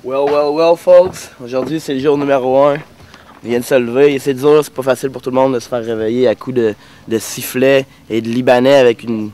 Well, folks. Aujourd'hui, c'est le jour numéro 1. On vient de se lever. C'est dur, c'est pas facile pour tout le monde de se faire réveiller à coups de sifflets et de Libanais avec une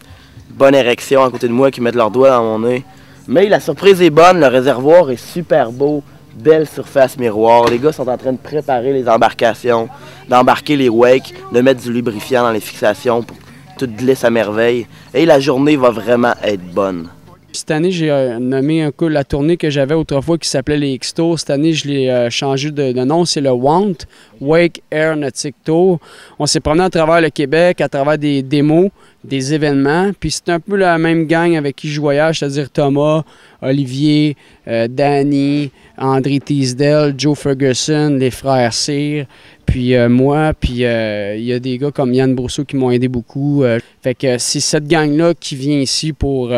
bonne érection à côté de moi qui mettent leurs doigts dans mon nez. Mais la surprise est bonne, le réservoir est super beau. Belle surface miroir. Les gars sont en train de préparer les embarcations, d'embarquer les wakes, de mettre du lubrifiant dans les fixations pour que tout glisse à merveille. Et la journée va vraiment être bonne. Cette année, j'ai nommé un coup la tournée que j'avais autrefois qui s'appelait les X-Tours. Cette année, je l'ai changé de nom, c'est le WANT, Wake Air Nautic Tour. On s'est promené à travers le Québec, à travers des démos, des événements. Puis c'est un peu la même gang avec qui je voyage, c'est-à-dire Thomas, Olivier, Danny, André Teasdale, Joe Ferguson, les frères Cyr, puis moi, puis il y a des gars comme Yann Brousseau qui m'ont aidé beaucoup. Fait que c'est cette gang-là qui vient ici pour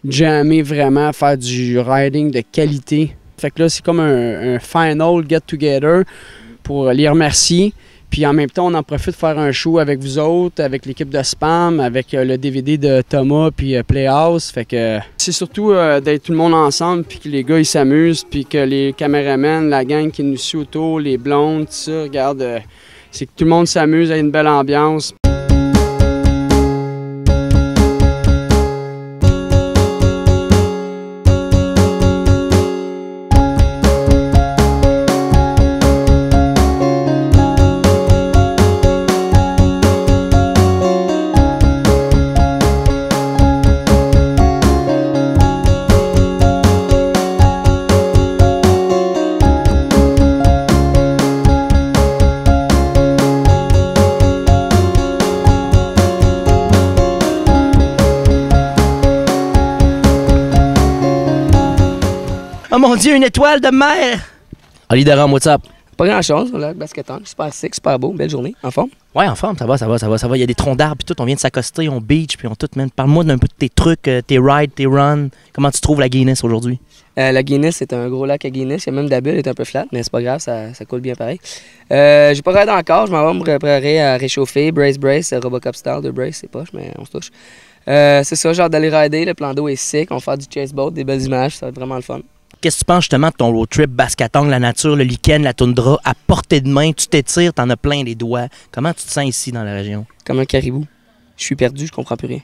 jammer vraiment, faire du riding de qualité. Fait que là, c'est comme un final get-together pour les remercier. Puis en même temps, on en profite de faire un show avec vous autres, avec l'équipe de Spam, avec le DVD de Thomas, puis Playhouse. Fait que c'est surtout d'être tout le monde ensemble, puis que les gars, ils s'amusent, puis que les caméramans, la gang qui nous suit autour, les blondes, tout ça, regarde, c'est que tout le monde s'amuse, il y a une belle ambiance. Oh mon Dieu, une étoile de mer! Ali Daram, what's up? Pas grand-chose, on a le basketon, super sec, super beau, belle journée, en forme? Ouais, en forme, ça va. Il y a des troncs d'arbres, puis tout, on vient de s'accoster, on beach, puis on tout, man. Parle-moi d'un peu de tes trucs, tes rides, tes runs. Comment tu trouves la Guinness aujourd'hui? La Guinness, c'est un gros lac à Guinness, il y a même d'habitude, elle est un peu flat, mais c'est pas grave, ça coule bien pareil. J'ai pas raidé encore, je m'en vais me préparer à réchauffer, brace, Robocop style de brace, c'est poche, mais on se touche. C'est ça, genre d'aller rider, le plan d'eau est sick, on va faire du chase boat, des belles images, ça va être vraiment le fun. Qu'est-ce que tu penses justement de ton road trip, Bascatong, la nature, le lichen, la toundra, à portée de main, tu t'étires, t'en as plein les doigts. Comment tu te sens ici dans la région? Comme un caribou. Je suis perdu, je comprends plus rien.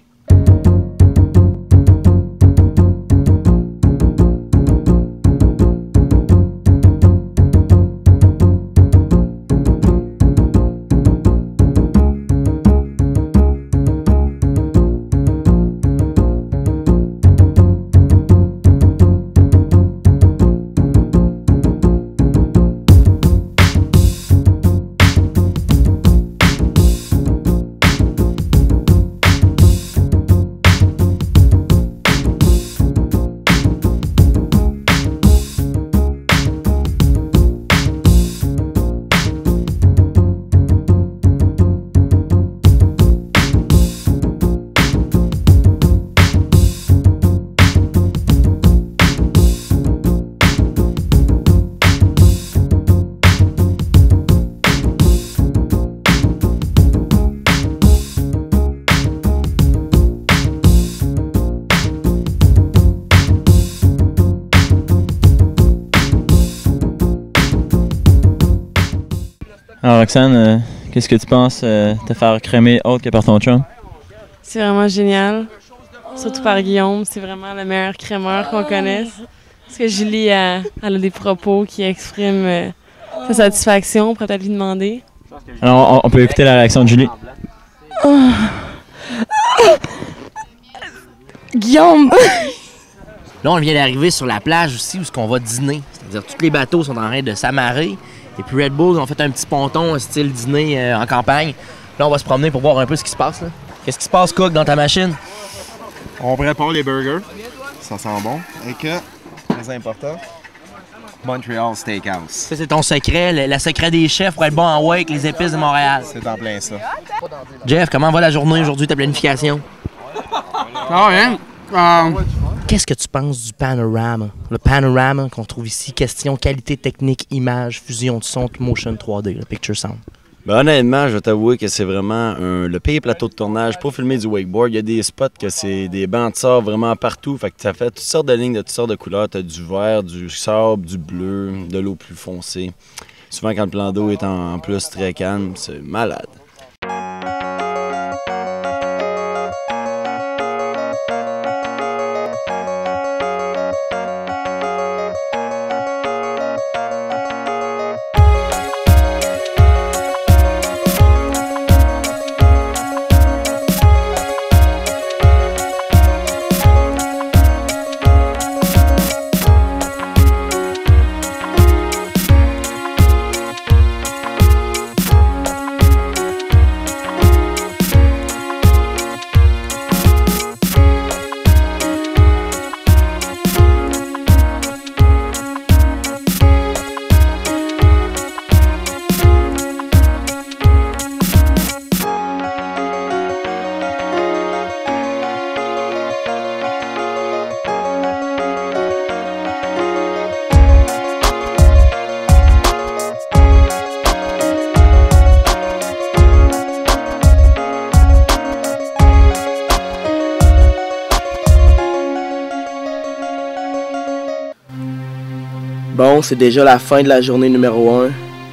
Alors Roxane, qu'est-ce que tu penses te faire crémer autre que par ton chum? C'est vraiment génial, surtout par Guillaume, c'est vraiment le meilleur crémeur qu'on connaisse. Parce que Julie, elle a des propos qui expriment sa satisfaction, on pourrait peut-être lui demander. Alors on peut écouter la réaction de Julie. Guillaume! Là, on vient d'arriver sur la plage aussi où on va dîner. C'est-à-dire tous les bateaux sont en train de s'amarrer. Et puis Red Bull, on fait un petit ponton style dîner en campagne. Là, on va se promener pour voir un peu ce qui se passe. Qu'est-ce qui se passe, Cook, dans ta machine? On prépare les burgers. Ça sent bon. Et que, très important, Montreal Steakhouse. Ça, c'est ton secret, le secret des chefs pour être bon en wake, les épices de Montréal. C'est en plein ça. Jeff, comment va la journée aujourd'hui, ta planification? Ah, rien. Qu'est-ce que tu penses du panorama? Le panorama qu'on trouve ici, question qualité technique, image, fusion de son, motion 3D, le picture sound. Ben, honnêtement, je vais t'avouer que c'est vraiment le pire plateau de tournage pour filmer du wakeboard. Il y a des spots que c'est des bancs de sable vraiment partout. Fait que ça fait toutes sortes de lignes de toutes sortes de couleurs. T'as du vert, du sable, du bleu, de l'eau plus foncée. Souvent quand le plan d'eau est en plus très calme, c'est malade. Bon, c'est déjà la fin de la journée numéro 1.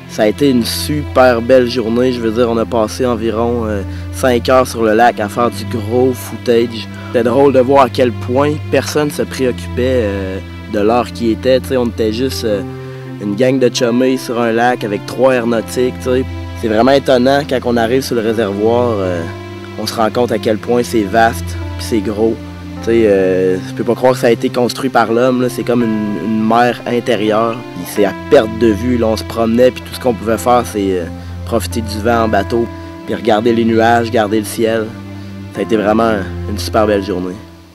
Ça a été une super belle journée. Je veux dire, on a passé environ 5 heures sur le lac à faire du gros footage. C'était drôle de voir à quel point personne se préoccupait de l'heure qui était. T'sais, on était juste une gang de chummés sur un lac avec 3 aéronautiques. T'sais. C'est vraiment étonnant quand on arrive sur le réservoir. On se rend compte à quel point c'est vaste et c'est gros. Je peux pas croire que ça a été construit par l'homme. C'est comme une mer intérieure. C'est à perte de vue. Là, on se promenait, puis tout ce qu'on pouvait faire, c'est profiter du vent en bateau, puis regarder les nuages, regarder le ciel. Ça a été vraiment une super belle journée.